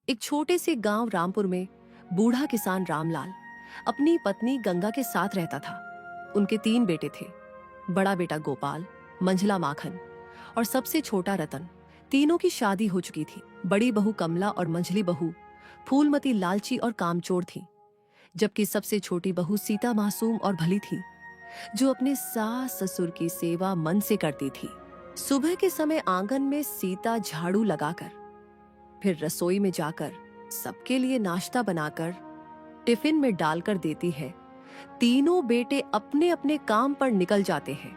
एक छोटे से गांव रामपुर में बूढ़ा किसान रामलाल अपनी पत्नी गंगा के साथ रहता था। उनके 3 बेटे थे, बड़ा बेटा गोपाल, मंझला माखन और सबसे छोटा रतन। तीनों की शादी हो चुकी थी। बड़ी बहू कमला और मंझली बहू फूलमती लालची और कामचोर थी, जबकि सबसे छोटी बहू सीता मासूम और भली थी, जो अपने सास ससुर की सेवा मन से करती थी। सुबह के समय आंगन में सीता झाड़ू लगाकर, फिर रसोई में जाकर सबके लिए नाश्ता बनाकर टिफिन में डालकर देती है। तीनों बेटे अपने अपने काम पर निकल जाते हैं।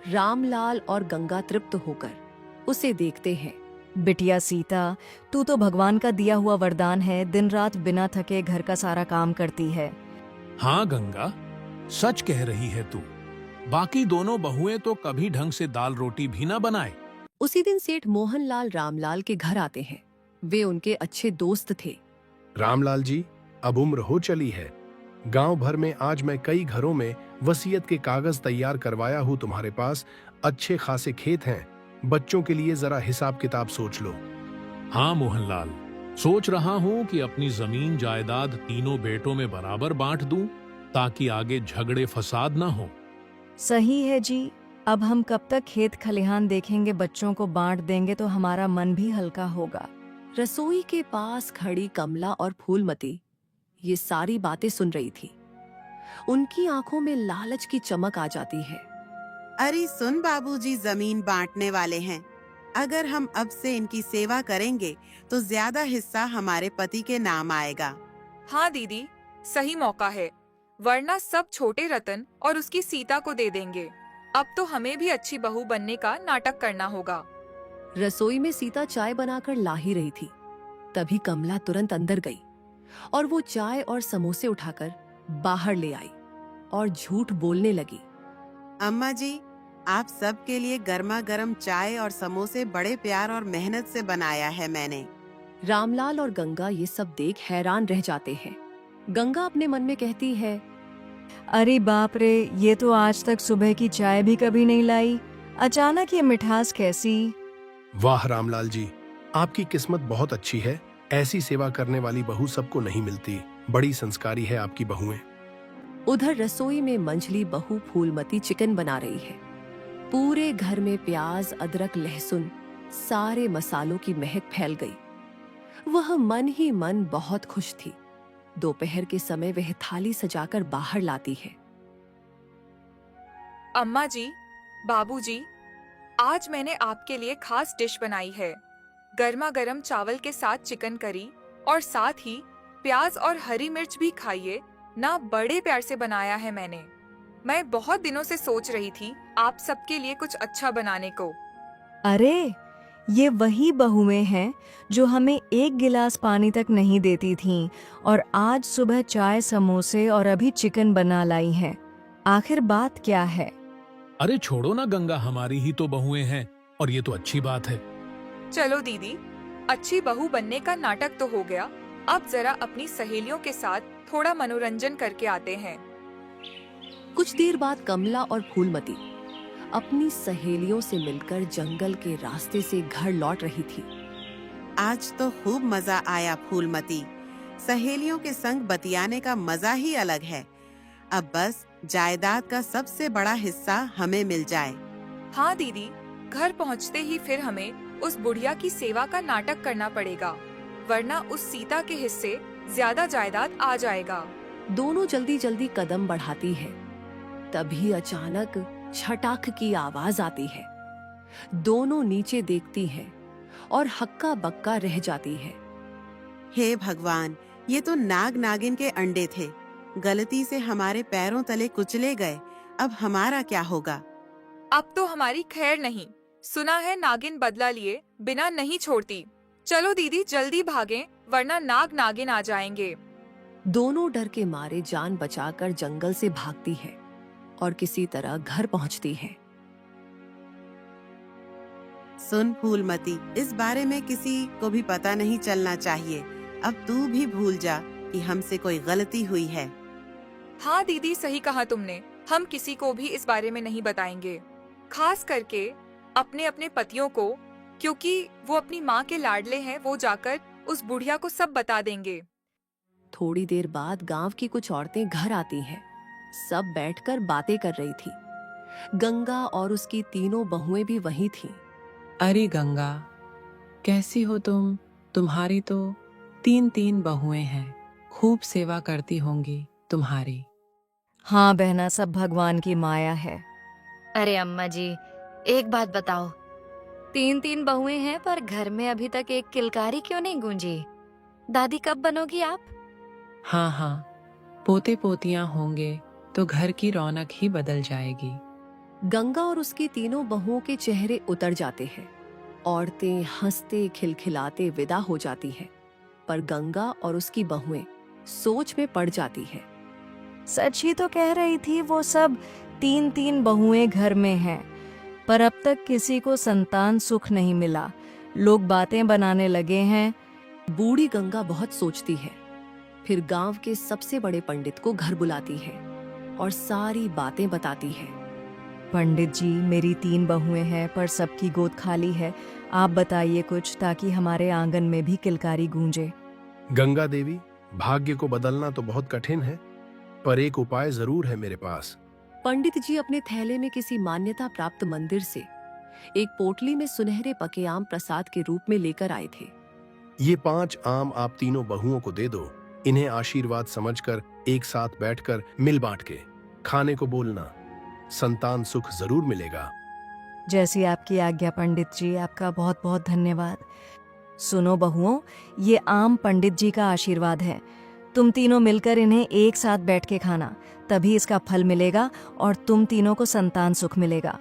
रामलाल और गंगा तृप्त होकर उसे देखते हैं। बिटिया सीता, तू तो भगवान का दिया हुआ वरदान है। दिन रात बिना थके घर का सारा काम करती है। हाँ गंगा, सच कह रही है तू। बाकी दोनों बहुएं तो कभी ढंग से दाल रोटी भी ना बनाए। उसी दिन सेठ मोहनलाल रामलाल के घर आते हैं। वे उनके अच्छे दोस्त थे। रामलाल जी, अब उम्र हो चली है। गांव भर में आज मैं कई घरों में वसीयत के कागज तैयार करवाया हूँ। तुम्हारे पास अच्छे खासे खेत हैं। बच्चों के लिए जरा हिसाब किताब सोच लो। हाँ मोहनलाल, सोच रहा हूँ कि अपनी जमीन जायदाद तीनों बेटों में बराबर बांट दूं, ताकि आगे झगड़े फसाद ना हो। सही है जी। अब हम कब तक खेत खलिहान देखेंगे? बच्चों को बांट देंगे तो हमारा मन भी हल्का होगा। रसोई के पास खड़ी कमला और फूलमती ये सारी बातें सुन रही थी। उनकी आंखों में लालच की चमक आ जाती है। अरे सुन बाबूजी, जमीन बांटने वाले हैं। अगर हम अब से इनकी सेवा करेंगे तो ज्यादा हिस्सा हमारे पति के नाम आएगा। हाँ दीदी, सही मौका है, वरना सब छोटे रतन और उसकी सीता को दे देंगे। अब तो हमें भी अच्छी बहू बनने का नाटक करना होगा। रसोई में सीता चाय बनाकर ला ही रही थी, तभी कमला तुरंत अंदर गई और वो चाय और समोसे उठाकर बाहर ले आई और झूठ बोलने लगी। अम्मा जी, आप सबके लिए गर्मा गर्म चाय और समोसे बड़े प्यार और मेहनत से बनाया है मैंने। रामलाल और गंगा ये सब देख हैरान रह जाते हैं। गंगा अपने मन में कहती है, अरे बाप रे, ये तो आज तक सुबह की चाय भी कभी नहीं लाई। अचानक ये मिठास कैसी? वाह रामलाल जी, आपकी किस्मत बहुत अच्छी है। ऐसी सेवा करने वाली बहू सबको नहीं मिलती। बड़ी संस्कारी है आपकी बहुएं। उधर रसोई में मंझली बहू फूलमती चिकन बना रही है। पूरे घर में प्याज, अदरक, लहसुन, सारे मसालों की महक फैल गई। वह मन ही मन बहुत खुश थी। दोपहर के समय वह थाली सजाकर बाहर लाती है। अम्मा जी, बाबूजी, आज मैंने आपके लिए खास डिश बनाई है। गर्मा गर्म चावल के साथ चिकन करी और साथ ही प्याज और हरी मिर्च भी खाइए ना। बड़े प्यार से बनाया है मैंने। मैं बहुत दिनों से सोच रही थी आप सबके लिए कुछ अच्छा बनाने को। अरे, ये वही बहुएं हैं जो हमें एक गिलास पानी तक नहीं देती थीं और आज सुबह चाय, समोसे और अभी चिकन बना लाई हैं। आखिर बात क्या है? अरे छोड़ो ना गंगा, हमारी ही तो बहुएं हैं और ये तो अच्छी बात है। चलो दीदी, अच्छी बहू बनने का नाटक तो हो गया। अब जरा अपनी सहेलियों के साथ थोड़ा मनोरंजन करके आते हैं। कुछ देर बाद कमला और फूलमती अपनी सहेलियों से मिलकर जंगल के रास्ते से घर लौट रही थी। आज तो खूब मजा आया फूलमती। सहेलियों के संग बतियाने का मजा ही अलग है। अब बस जायदाद का सबसे बड़ा हिस्सा हमें मिल जाए। हाँ दीदी, घर पहुँचते ही फिर हमें उस बुढ़िया की सेवा का नाटक करना पड़ेगा, वरना उस सीता के हिस्से ज्यादा जायदाद आ जाएगा। दोनों जल्दी जल्दी कदम बढ़ाती है। तभी अचानक छटाक की आवाज आती है। दोनों नीचे देखती हैं और हक्का बक्का रह जाती है। हे भगवान, ये तो नाग नागिन के अंडे थे। गलती से हमारे पैरों तले कुचले गए। अब हमारा क्या होगा? अब तो हमारी खैर नहीं। सुना है नागिन बदला लिए बिना नहीं छोड़ती। चलो दीदी जल्दी भागें, वरना नाग नागिन आ जाएंगे। दोनों डर के मारे जान बचाकर जंगल से भागती है और किसी तरह घर पहुंचती है। सुन फूलमती, इस बारे में किसी को भी पता नहीं चलना चाहिए। अब तू भी भूल जा कि हमसे कोई गलती हुई है। हाँ दीदी, सही कहा तुमने। हम किसी को भी इस बारे में नहीं बताएंगे, खास करके अपने अपने पतियों को, क्योंकि वो अपनी माँ के लाडले हैं। वो जाकर उस बुढ़िया को सब बता देंगे। थोड़ी देर बाद गांव की कुछ औरतें घर आती हैं। सब बैठकर बातें कर रही थी। गंगा और उसकी तीनों बहुएं भी वहीं थीं। अरे गंगा, कैसी हो तुम? तुम्हारी तो 3 बहुएं हैं। खूब सेवा करती होंगी तुम्हारी। हाँ बहना, सब भगवान की माया है। अरे अम्मा जी, एक बात बताओ, 3 बहुएं हैं पर घर में अभी तक एक किलकारी क्यों नहीं गूंजी? दादी कब बनोगी आप? हाँ हाँ, पोते पोतियां होंगे तो घर की रौनक ही बदल जाएगी। गंगा और उसकी तीनों बहुओं के चेहरे उतर जाते हैं। औरतें हंसते खिलखिलाते विदा हो जाती हैं, पर गंगा और उसकी बहुएं सोच में पड़ जाती हैं। सच ही तो कह रही थी, वो सब 3 बहुएं घर में हैं, पर अब तक किसी को संतान सुख नहीं मिला। लोग बातें बनाने लगे हैं। बूढ़ी गंगा बहुत सोचती है। फिर गांव के सबसे बड़े पंडित को घर बुलाती है और सारी बातें बताती है। पंडित जी, मेरी 3 बहुएं हैं पर सबकी गोद खाली है। आप बताइए कुछ, ताकि हमारे आंगन में भी किलकारी गूंजे। गंगा देवी, भाग्य को बदलना तो बहुत कठिन है, पर एक उपाय जरूर है मेरे पास। पंडित जी अपने थैले में किसी मान्यता प्राप्त मंदिर से एक पोटली में सुनहरे पके आम प्रसाद के रूप में लेकर आए थे। ये 5 आम आप तीनों बहुओं को दे दो। इन्हें आशीर्वाद समझकर एक साथ बैठकर मिल बांट के खाने को बोलना। संतान सुख जरूर मिलेगा। जैसी आपकी आज्ञा पंडित जी, आपका बहुत बहुत धन्यवाद। सुनो बहुओं, ये आम पंडित जी का आशीर्वाद है। तुम तीनों मिलकर इन्हें एक साथ बैठ के खाना, तभी इसका फल मिलेगा और तुम तीनों को संतान सुख मिलेगा।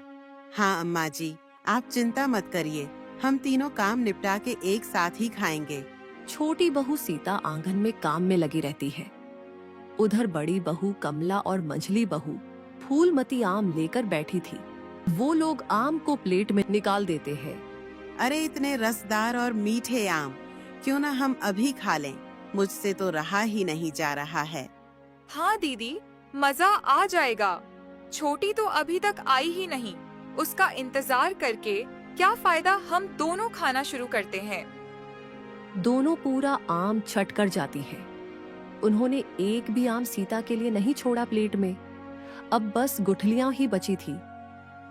हाँ अम्मा जी, आप चिंता मत करिए, हम तीनों काम निपटा के एक साथ ही खाएंगे। छोटी बहू सीता आंगन में काम में लगी रहती है। उधर बड़ी बहू कमला और मंझली बहू फूलमती आम लेकर बैठी थी। वो लोग आम को प्लेट में निकाल देते हैं। अरे इतने रसदार और मीठे आम, क्यों ना हम अभी खा लें? मुझसे तो रहा ही नहीं जा रहा है। हाँ दीदी, मजा आ जाएगा। छोटी तो अभी तक आई ही नहीं, उसका इंतजार करके क्या फायदा? हम दोनों खाना शुरू करते हैं। दोनों पूरा आम छट कर जाती है। उन्होंने एक भी आम सीता के लिए नहीं छोड़ा प्लेट में। अब बस गुठलियां ही बची थी।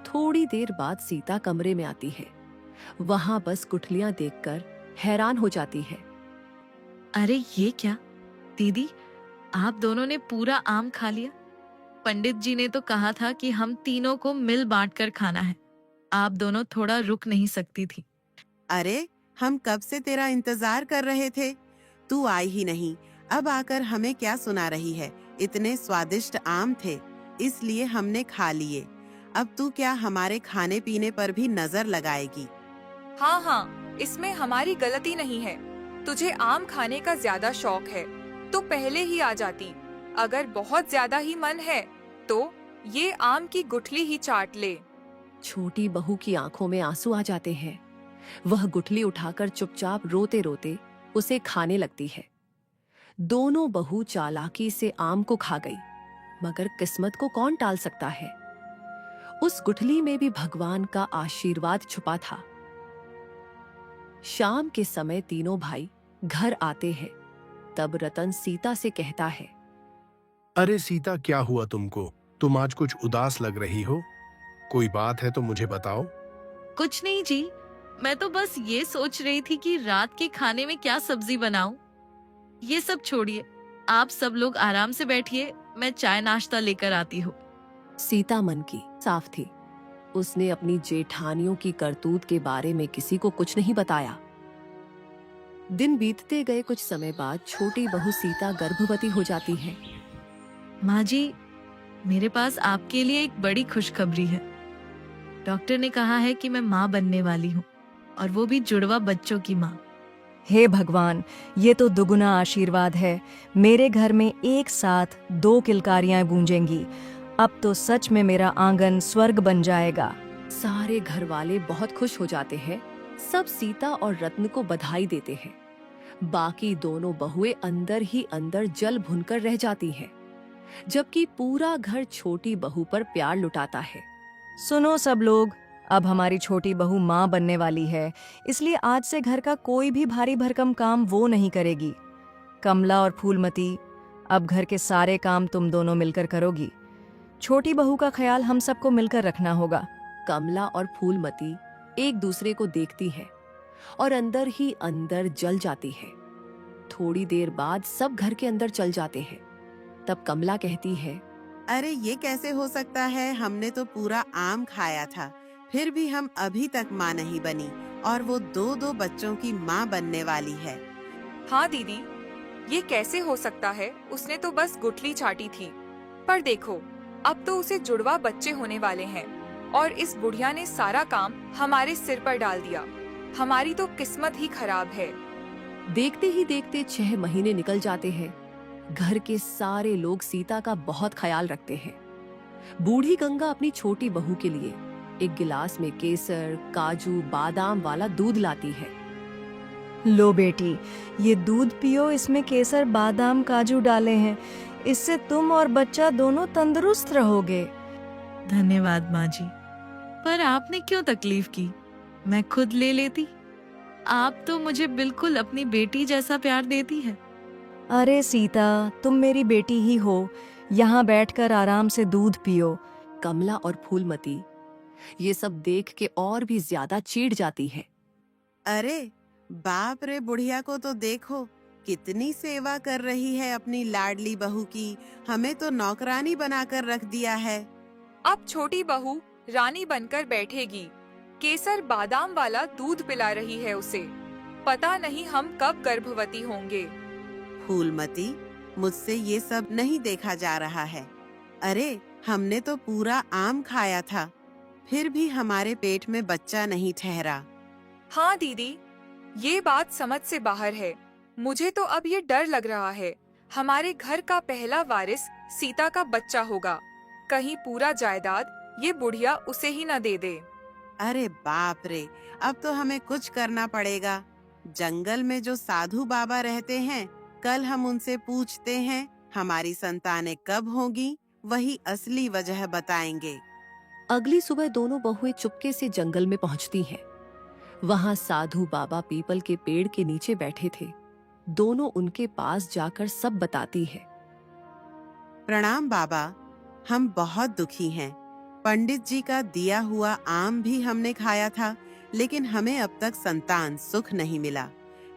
थोड़ी देर बाद सीता कमरे में आती है। वहां बस गुठलियां देखकर हैरान हो जाती है। अरे ये क्या दीदी, आप दोनों ने पूरा आम खा लिया। पंडित जी ने तो कहा था कि हम तीनों को मिल बांट कर खाना है। आप दोनों थोड़ा रुक नहीं सकती थी? अरे हम कब से तेरा इंतजार कर रहे थे, तू आई ही नहीं। अब आकर हमें क्या सुना रही है? इतने स्वादिष्ट आम थे, इसलिए हमने खा लिए। अब तू क्या हमारे खाने पीने पर भी नजर लगाएगी? हाँ हाँ, इसमें हमारी गलती नहीं है। तुझे आम खाने का ज्यादा शौक है तो पहले ही आ जाती। अगर बहुत ज्यादा ही मन है तो ये आम की गुठली ही चाट ले। छोटी बहू की आंखों में आंसू आ जाते हैं। वह गुठली उठाकर चुपचाप रोते रोते उसे खाने लगती है। दोनों बहू चालाकी से आम को खा गई, मगर किस्मत को कौन टाल सकता है? उस गुठली में भी भगवान का आशीर्वाद छुपा था। शाम के समय तीनों भाई घर आते हैं। तब रतन सीता से कहता है, अरे सीता, क्या हुआ तुमको? तुम आज कुछ उदास लग रही हो। कोई बात है तो मुझे बताओ। कुछ नहीं जी, मैं तो बस ये सोच रही थी कि रात के खाने में क्या सब्जी बनाऊं। ये सब छोड़िए, आप सब लोग आराम से बैठिए, मैं चाय नाश्ता लेकर आती हूँ। सीता मन की साफ थी। उसने अपनी जेठानियों की करतूत के बारे में किसी को कुछ नहीं बताया। दिन बीतते गए। कुछ समय बाद छोटी बहू सीता गर्भवती हो जाती है। माँ जी, मेरे पास आपके लिए एक बड़ी खुशखबरी है। डॉक्टर ने कहा है कि मैं माँ बनने वाली हूँ, और वो भी जुड़वा बच्चों की माँ। हे भगवान, ये तो दुगुना आशीर्वाद है। मेरे घर में एक साथ 2 किलकारियां गूंजेंगी। अब तो सच में मेरा आंगन स्वर्ग बन जाएगा। सारे घर वाले बहुत खुश हो जाते हैं। सब सीता और रत्न को बधाई देते हैं। बाकी दोनों बहुएं अंदर ही अंदर जल भुनकर रह जाती हैं, जबकि पूरा घर छोटी बहू पर प्यार लुटाता है। सुनो सब लोग, अब हमारी छोटी बहू माँ बनने वाली है, इसलिए आज से घर का कोई भी भारी भरकम काम वो नहीं करेगी। कमला और फूलमती, अब घर के सारे काम तुम दोनों मिलकर करोगी। छोटी बहू का ख्याल हम सबको मिलकर रखना होगा। कमला और फूलमती एक दूसरे को देखती है और अंदर ही अंदर जल जाती है। थोड़ी देर बाद सब घर के अंदर चल जाते हैं। तब कमला कहती है, अरे ये कैसे हो सकता है? हमने तो पूरा आम खाया था, फिर भी हम अभी तक माँ नहीं बनी, और वो दो बच्चों की माँ बनने वाली है। हाँ दीदी, ये कैसे हो सकता है? उसने तो बस गुठली चाटी थी, पर देखो अब तो उसे जुड़वा बच्चे होने वाले हैं, और इस बुढ़िया ने सारा काम हमारे सिर पर डाल दिया। हमारी तो किस्मत ही खराब है। देखते ही देखते 6 महीने निकल जाते हैं। घर के सारे लोग सीता का बहुत ख्याल रखते हैं। बूढ़ी गंगा अपनी छोटी बहू के लिए एक गिलास में केसर, काजू, बादाम वाला दूध लाती है। लो बेटी, ये दूध पियो, इसमें केसर, बादाम, काजू डाले हैं। इससे तुम और बच्चा दोनों तंदुरुस्त रहोगे। धन्यवाद माँ जी, पर आपने क्यों तकलीफ की? मैं खुद ले लेती। आप तो मुझे बिल्कुल अपनी बेटी जैसा प्यार देती है। अरे सीता, तुम मेरी बेटी ही हो। यहाँ बैठकर आराम से दूध पियो। कमला और फूलमती ये सब देख के और भी ज्यादा चिढ़ जाती है। अरे बाप रे, बुढ़िया को तो देखो, कितनी सेवा कर रही है अपनी लाडली बहू की। हमें तो नौकरानी बनाकर रख दिया है। अब छोटी बहू रानी बनकर बैठेगी। केसर बादाम वाला दूध पिला रही है उसे। पता नहीं हम कब गर्भवती होंगे। फूलमती, मुझसे ये सब नहीं देखा जा रहा है। अरे हमने तो पूरा आम खाया था, फिर भी हमारे पेट में बच्चा नहीं ठहरा। हाँ दीदी, ये बात समझ से बाहर है। मुझे तो अब ये डर लग रहा है, हमारे घर का पहला वारिस सीता का बच्चा होगा। कहीं पूरा जायदाद ये बुढ़िया उसे ही न दे दे। अरे बाप रे, अब तो हमें कुछ करना पड़ेगा। जंगल में जो साधु बाबा रहते हैं, कल हम उनसे पूछते हैं हमारी संतानें कब होंगी, वही असली वजह बताएंगे। अगली सुबह दोनों बहुएं चुपके से जंगल में पहुंचती हैं। वहां साधु बाबा पीपल के पेड़ के नीचे बैठे थे। दोनों उनके पास जाकर सब बताती है। प्रणाम बाबा, हम बहुत दुखी हैं। पंडित जी का दिया हुआ आम भी हमने खाया था, लेकिन हमें अब तक संतान सुख नहीं मिला।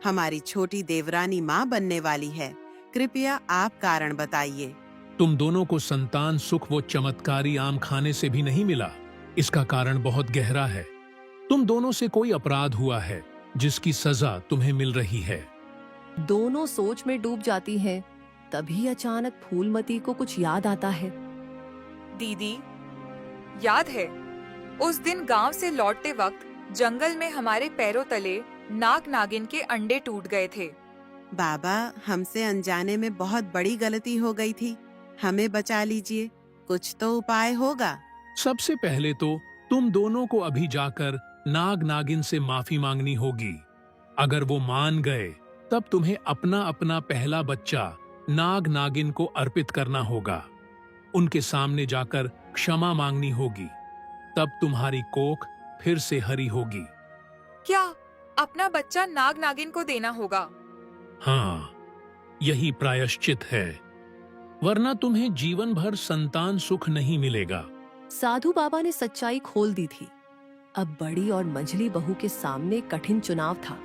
हमारी छोटी देवरानी माँ बनने वाली है। कृपया आप कारण बताइए। तुम दोनों को संतान सुख वो चमत्कारी आम खाने से भी नहीं मिला। इसका कारण बहुत गहरा है। तुम दोनों से कोई अपराध हुआ है जिसकी सजा तुम्हें मिल रही है। दोनों सोच में डूब जाती हैं। तभी अचानक फूलमती को कुछ याद आता है। दीदी, याद है उस दिन गांव से लौटते वक्त जंगल में हमारे पैरों तले नाग नागिन के अंडे टूट गए थे। बाबा, हमसे अनजाने में बहुत बड़ी गलती हो गई थी, हमें बचा लीजिए। कुछ तो उपाय होगा। सबसे पहले तो तुम दोनों को अभी जाकर नाग नागिन से माफी मांगनी होगी। अगर वो मान गए तब तुम्हें अपना अपना पहला बच्चा नाग नागिन को अर्पित करना होगा। उनके सामने जाकर क्षमा मांगनी होगी। तब तुम्हारी कोख फिर से हरी होगी। क्या अपना बच्चा नाग नागिन को देना होगा? हाँ, यही प्रायश्चित है, वरना तुम्हें जीवन भर संतान सुख नहीं मिलेगा। साधु बाबा ने सच्चाई खोल दी थी। अब बड़ी और मंझली बहू के सामने कठिन चुनाव था।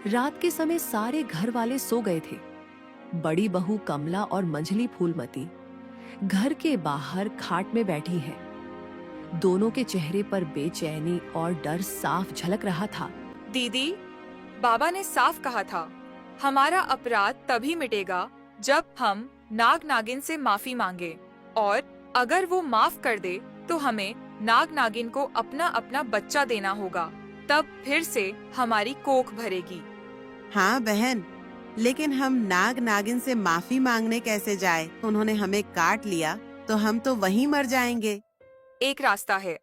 रात के समय सारे घर वाले सो गए थे। बड़ी बहू कमला और मंझली फूलमती घर के बाहर खाट में बैठी है। दोनों के चेहरे पर बेचैनी और डर साफ झलक रहा था। दीदी, बाबा ने साफ कहा था, हमारा अपराध तभी मिटेगा जब हम नाग नागिन से माफी मांगे, और अगर वो माफ कर दे तो हमें नाग नागिन को अपना अपना बच्चा देना होगा। तब फिर से हमारी कोख भरेगी। हाँ बहन, लेकिन हम नाग नागिन से माफी मांगने कैसे जाए? उन्होंने हमें काट लिया तो हम तो वहीं मर जाएंगे। एक रास्ता है।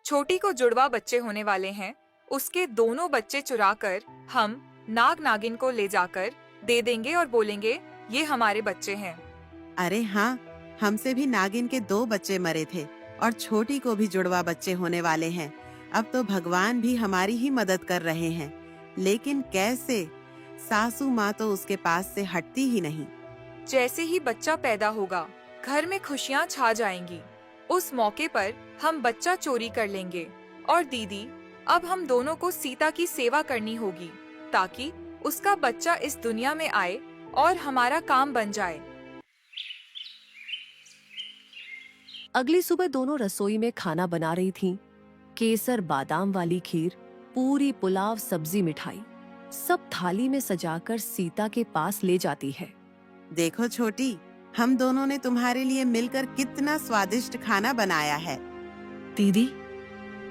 छोटी को जुड़वा बच्चे होने वाले हैं, उसके दोनों बच्चे चुराकर हम नाग नागिन को ले जाकर दे देंगे और बोलेंगे ये हमारे बच्चे हैं। अरे हाँ, हमसे भी नागिन के 2 बच्चे मरे थे, और छोटी को भी जुड़वा बच्चे होने वाले हैं। अब तो भगवान भी हमारी ही मदद कर रहे हैं, लेकिन कैसे? सासू माँ तो उसके पास से हटती ही नहीं। जैसे ही बच्चा पैदा होगा, घर में खुशियाँ छा जाएंगी। उस मौके पर हम बच्चा चोरी कर लेंगे। और दीदी, अब हम दोनों को सीता की सेवा करनी होगी, ताकि उसका बच्चा इस दुनिया में आए और हमारा काम बन जाए। अगली सुबह दोनों रसोई में खाना बना रही थीं। केसर बादाम वाली खीर, पूरी, पुलाव, सब्जी, मिठाई, सब थाली में सजाकर सीता के पास ले जाती है। देखो छोटी, हम दोनों ने तुम्हारे लिए मिलकर कितना स्वादिष्ट खाना बनाया है। दीदी,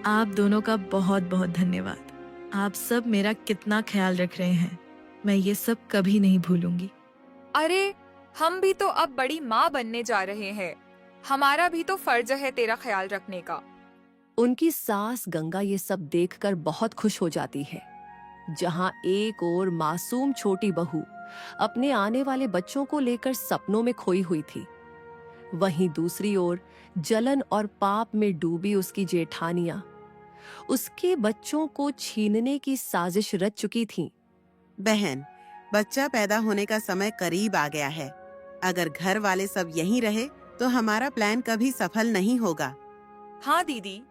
आप दोनों का बहुत बहुत धन्यवाद। आप सब मेरा कितना ख्याल रख रहे हैं, मैं ये सब कभी नहीं भूलूंगी। अरे, हम भी तो अब बड़ी माँ बनने जा रहे हैं। हमारा भी तो फर्ज है तेरा ख्याल रखने का। उनकी सास गंगा ये सब देखकर बहुत खुश हो जाती है। जहां एक ओर मासूम छोटी बहू अपने आने वाले बच्चों को लेकर सपनों में खोई हुई थी, वहीं दूसरी ओर जलन और पाप में डूबी उसकी जेठानियां उसके बच्चों को छीनने की साजिश रच चुकी थीं। बहन, बच्चा पैदा होने का समय करीब आ गया है। अगर घर वाले सब यहीं रहे तो हमारा प्लान कभी सफल नहीं होगा। हाँ दीदी,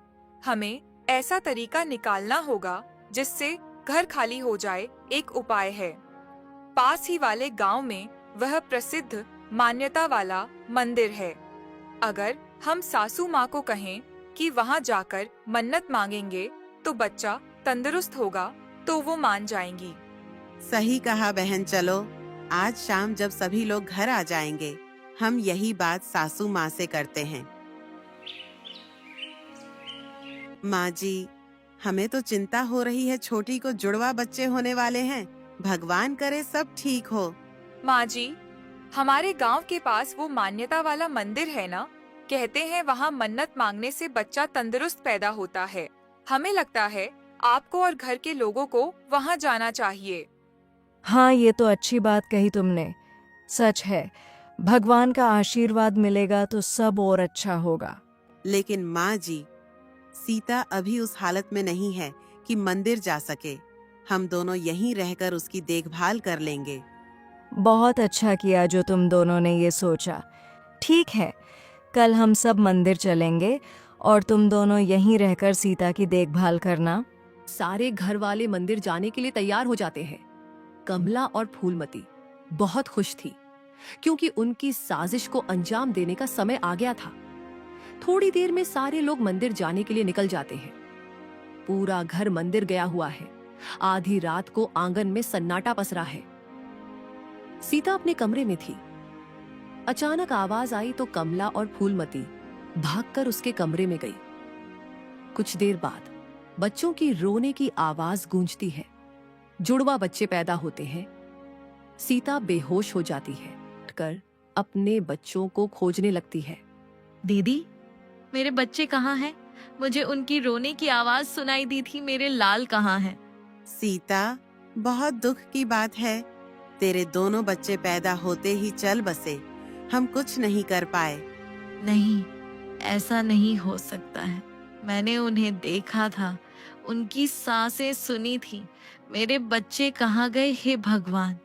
हमें ऐसा तरीका निकालना होगा जिससे घर खाली हो जाए। एक उपाय है। पास ही वाले गांव में वह प्रसिद्ध मान्यता वाला मंदिर है। अगर हम सासू माँ को कहें कि वहाँ जाकर मन्नत मांगेंगे तो बच्चा तंदुरुस्त होगा, तो वो मान जाएंगी। सही कहा बहन। चलो, आज शाम जब सभी लोग घर आ जाएंगे, हम यही बात सासू माँ से करते हैं। माँ जी, हमें तो चिंता हो रही है। छोटी को जुड़वा बच्चे होने वाले हैं। भगवान करे सब ठीक हो। माँ जी, हमारे गांव के पास वो मान्यता वाला मंदिर है ना, कहते हैं वहाँ मन्नत मांगने से बच्चा तंदुरुस्त पैदा होता है। हमें लगता है आपको और घर के लोगों को वहाँ जाना चाहिए। हाँ, ये तो अच्छी बात कही तुमने। सच है, भगवान का आशीर्वाद मिलेगा तो सब और अच्छा होगा। लेकिन माँ जी, सीता अभी उस हालत में नहीं है कि मंदिर जा सके। हम दोनों यहीं रहकर उसकी देखभाल कर लेंगे। बहुत अच्छा किया जो तुम दोनों ने ये सोचा। ठीक है, कल हम सब मंदिर चलेंगे और तुम दोनों यहीं रहकर सीता की देखभाल करना। सारे घर वाले मंदिर जाने के लिए तैयार हो जाते हैं। कमला और फूलमती बहुत खुश थी, क्योंकि उनकी साजिश को अंजाम देने का समय आ गया था। थोड़ी देर में सारे लोग मंदिर जाने के लिए निकल जाते हैं। पूरा घर मंदिर गया हुआ है। आधी रात को आंगन में सन्नाटा पसरा है। सीता अपने कमरे में थी। अचानक आवाज आई तो कमला और फूलमती भागकर उसके कमरे में गई। कुछ देर बाद बच्चों की रोने की आवाज गूंजती है। जुड़वा बच्चे पैदा होते हैं। सीता बेहोश हो जाती है। उठकर अपने बच्चों को खोजने लगती है। दीदी, मेरे बच्चे कहाँ हैं? मुझे उनकी रोने की आवाज सुनाई दी थी। मेरे लाल कहाँ हैं? सीता, बहुत दुख की बात है। तेरे दोनों बच्चे पैदा होते ही चल बसे। हम कुछ नहीं कर पाए। नहीं, ऐसा नहीं हो सकता है। मैंने उन्हें देखा था, उनकी सांसें सुनी थी। मेरे बच्चे कहाँ गए हे भगवान?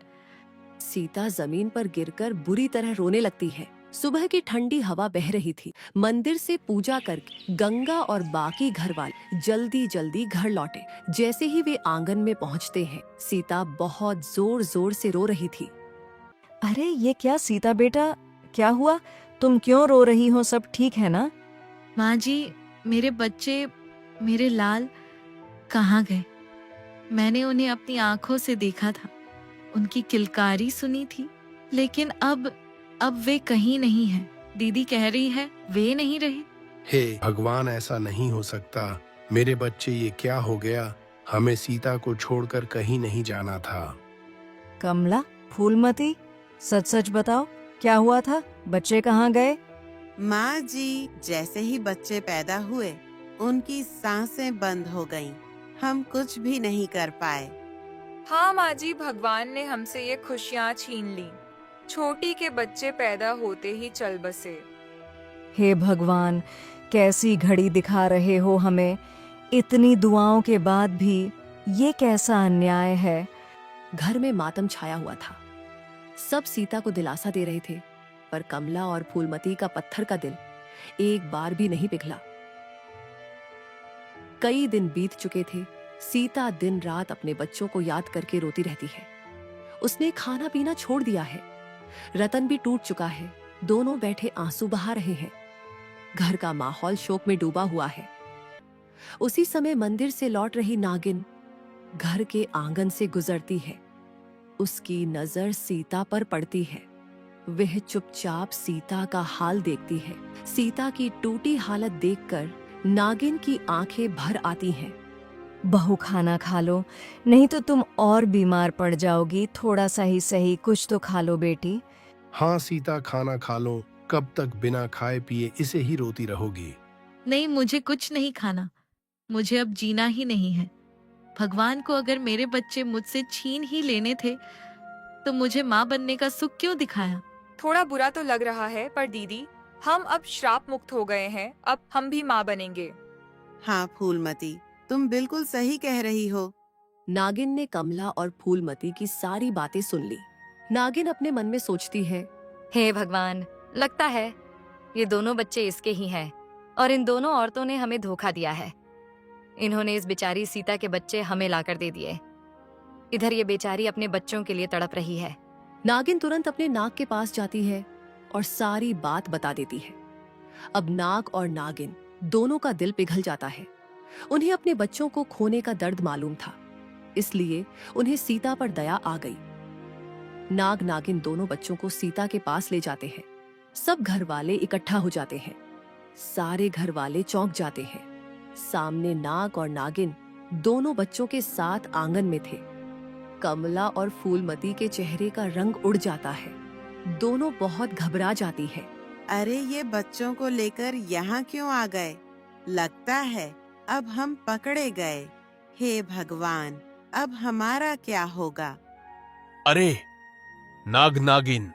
सीता जमीन पर गिरकर बुरी तरह रोने लगती है। सुबह की ठंडी हवा बह रही थी। मंदिर से पूजा करके गंगा और बाकी घर वाले जल्दी जल्दी घर लौटे। जैसे ही वे आंगन में पहुंचते हैं, सीता बहुत जोर जोर से रो रही थी। अरे ये क्या सीता बेटा, क्या हुआ? तुम क्यों रो रही हो? सब ठीक है ना? माँ जी, मेरे बच्चे, मेरे लाल कहाँ गए? मैंने उन्हें अपनी आंखों से देखा था, उनकी किलकारी सुनी थी, लेकिन अब वे कहीं नहीं हैं। दीदी कह रही है वे नहीं रहे। हे भगवान, ऐसा नहीं हो सकता। मेरे बच्चे, ये क्या हो गया? हमें सीता को छोड़कर कहीं नहीं जाना था। कमला, फूलमती, सच सच बताओ, क्या हुआ था? बच्चे कहाँ गए? माँ जी, जैसे ही बच्चे पैदा हुए, उनकी सांसें बंद हो गईं। हम कुछ भी नहीं कर पाए। हाँ माँ जी, भगवान ने हमसे ये खुशियाँ छीन ली। छोटी के बच्चे पैदा होते ही चल बसे। हे भगवान, कैसी घड़ी दिखा रहे हो हमें। इतनी दुआओं के बाद भी ये कैसा अन्याय है। घर में मातम छाया हुआ था। सब सीता को दिलासा दे रहे थे, पर कमला और फूलमती का पत्थर का दिल एक बार भी नहीं पिघला। कई दिन बीत चुके थे। सीता दिन रात अपने बच्चों को याद करके रोती रहती है। उसने खाना पीना छोड़ दिया है। रतन भी टूट चुका है। दोनों बैठे आंसू बहा रहे हैं। घर का माहौल शोक में डूबा हुआ है। उसी समय मंदिर से लौट रही नागिन घर के आंगन से गुजरती है। उसकी नजर सीता पर पड़ती है। वह चुपचाप सीता का हाल देखती है। सीता की टूटी हालत देखकर नागिन की आंखें भर आती हैं। बहू खाना खा लो, नहीं तो तुम और बीमार पड़ जाओगी। थोड़ा सा ही सही कुछ तो खा लो बेटी। हाँ सीता, खाना खा लो। कब तक बिना खाए पिए इसे ही रोती रहोगी? नहीं, मुझे कुछ नहीं खाना। मुझे अब जीना ही नहीं है। भगवान को अगर मेरे बच्चे मुझसे छीन ही लेने थे तो मुझे माँ बनने का सुख क्यों दिखाया। थोड़ा बुरा तो लग रहा है, पर दीदी हम अब श्राप मुक्त हो गए हैं। अब हम भी माँ बनेंगे। हाँ फूलमती, तुम बिल्कुल सही कह रही हो। नागिन ने कमला और फूलमती की सारी बातें सुन ली। नागिन अपने मन में सोचती है, हे भगवान, लगता है ये दोनों बच्चे इसके ही हैं और इन दोनों औरतों ने हमें धोखा दिया है। इन्होंने इस बेचारी सीता के बच्चे हमें लाकर दे दिए। इधर ये बेचारी अपने बच्चों के लिए तड़प रही है। नागिन तुरंत अपने नाग के पास जाती है और सारी बात बता देती है। अब नाग और नागिन दोनों का दिल पिघल जाता है। उन्हें अपने बच्चों को खोने का दर्द मालूम था, इसलिए उन्हें सीता पर दया आ गई। नाग नागिन दोनों बच्चों को सीता के पास ले जाते हैं। सब घर वाले इकट्ठा हो जाते हैं। सारे घर वाले चौंक जाते हैं। सामने नाग और नागिन दोनों बच्चों के साथ आंगन में थे। कमला और फूलमती के चेहरे का रंग उड़ जाता है। दोनों बहुत घबरा जाती है। अरे ये बच्चों को लेकर यहाँ क्यों आ गए? लगता है अब हम पकड़े गए। हे भगवान, अब हमारा क्या होगा? अरे नाग नागिन,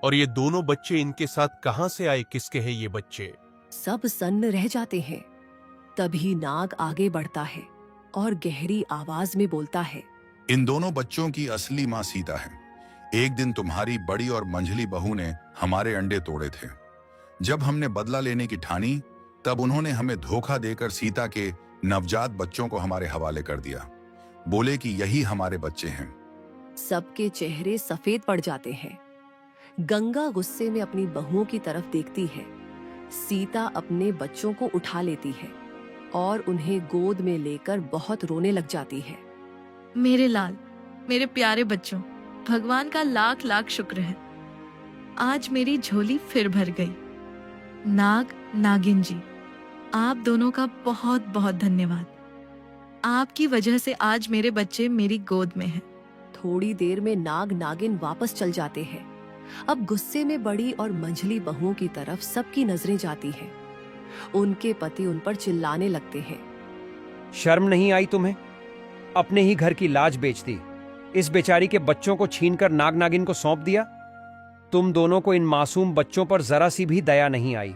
और ये दोनों बच्चे इनके साथ कहाँ से आए? किसके हैं ये बच्चे? सब सन्न रह जाते हैं। तभी नाग आगे बढ़ता है और गहरी आवाज में बोलता है, इन दोनों बच्चों की असली माँ सीता है। एक दिन तुम्हारी बड़ी और मंझली बहू ने हमारे अंडे तोड़े थे। जब हमने बदला लेने की ठानी, तब उन्होंने हमें धोखा देकर सीता के नवजात बच्चों को हमारे हवाले कर दिया। बोले कि यही हमारे बच्चे हैं। सबके चेहरे सफेद पड़ जाते हैं। गंगा गुस्से में अपनी बहुओं की तरफ देखती है। सीता अपने बच्चों को उठा लेती है और उन्हें गोद में लेकर बहुत रोने लग जाती है। मेरे लाल, मेरे प्यारे बच्चों, भगवान का लाख लाख शुक्र है। आज मेरी झोली फिर भर गई। नाग नागिन जी, आप दोनों का बहुत बहुत धन्यवाद। आपकी वजह से आज मेरे बच्चे मेरी गोद में हैं। थोड़ी देर में नाग नागिन वापस चल जाते हैं। अब गुस्से में बड़ी और मंझली बहुओं की तरफ सबकी नजरें जाती हैं। उनके पति उन पर चिल्लाने लगते हैं, शर्म नहीं आई तुम्हें? अपने ही घर की लाज बेच दी। इस बेचारी के बच्चों को छीनकर नाग नागिन को सौंप दिया। तुम दोनों को इन मासूम बच्चों पर जरा सी भी दया नहीं आई।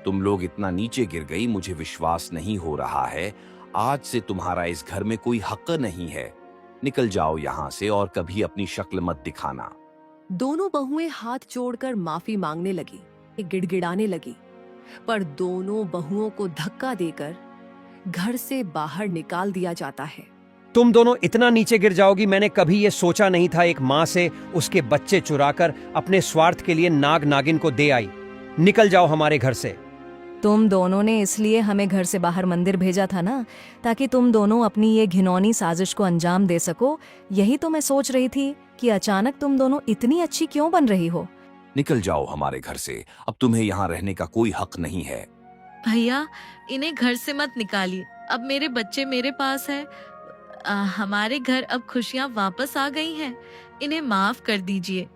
तुम लोग इतना नीचे गिर गई, मुझे विश्वास नहीं हो रहा है। आज से तुम्हारा इस घर में कोई हक नहीं है। निकल जाओ यहाँ से और कभी अपनी शक्ल मत दिखाना। दोनों बहुएं हाथ जोड़कर माफी मांगने लगी, गिड़गिड़ाने लगी, पर दोनों बहुओं को धक्का देकर घर से बाहर निकाल दिया जाता है। तुम दोनों इतना नीचे गिर जाओगी, मैंने कभी ये सोचा नहीं था। एक माँ से उसके बच्चे चुराकर अपने स्वार्थ के लिए नाग नागिन को दे आई। निकल जाओ हमारे घर से। तुम दोनों ने इसलिए हमें घर से बाहर मंदिर भेजा था ना, ताकि तुम दोनों अपनी ये घिनौनी साजिश को अंजाम दे सको। यही तो मैं सोच रही थी कि अचानक तुम दोनों इतनी अच्छी क्यों बन रही हो। निकल जाओ हमारे घर से। अब तुम्हें यहाँ रहने का कोई हक नहीं है। भैया, इन्हें घर से मत निकालिए। अब मेरे बच्चे मेरे पास है। हमारे घर अब खुशियाँ वापस आ गई हैं। इन्हें माफ कर दीजिए।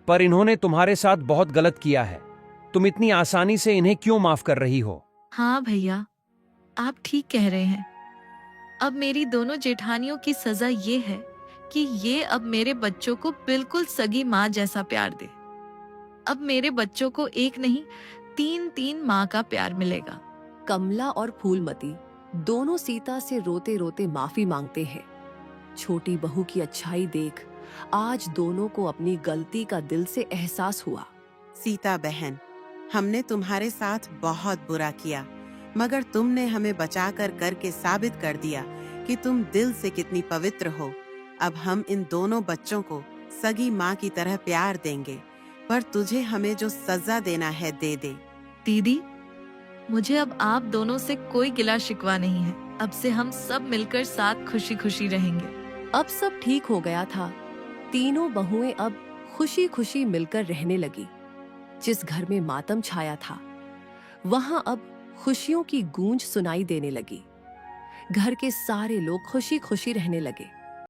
पर इन्होंने तुम्हारे साथ बहुत गलत किया है। तुम इतनी आसानी से इन्हें क्यों माफ कर रही हो? हाँ भैया, आप ठीक कह रहे हैं। अब मेरी दोनों जेठानियों की सजा ये है कि ये अब मेरे बच्चों को बिल्कुल सगी माँ जैसा प्यार दे। अब मेरे बच्चों को एक नहीं, तीन तीन माँ का प्यार मिलेगा। कमला और फूलमती दोनों सीता से रोते रोते माफी मांगते हैं। छोटी बहू की अच्छाई देख आज दोनों को अपनी गलती का दिल से एहसास हुआ। सीता बहन, हमने तुम्हारे साथ बहुत बुरा किया, मगर तुमने हमें बचाकर करके साबित कर दिया कि तुम दिल से कितनी पवित्र हो। अब हम इन दोनों बच्चों को सगी माँ की तरह प्यार देंगे, पर तुझे हमें जो सजा देना है दे दे। दीदी, मुझे अब आप दोनों से कोई गिला शिकवा नहीं है। अब से हम सब मिलकर साथ खुशी खुशी रहेंगे। अब सब ठीक हो गया था। तीनों बहुएं अब खुशी खुशी मिलकर रहने लगी। जिस घर में मातम छाया था वहां अब खुशियों की गूंज सुनाई देने लगी। घर के सारे लोग खुशी खुशी रहने लगे।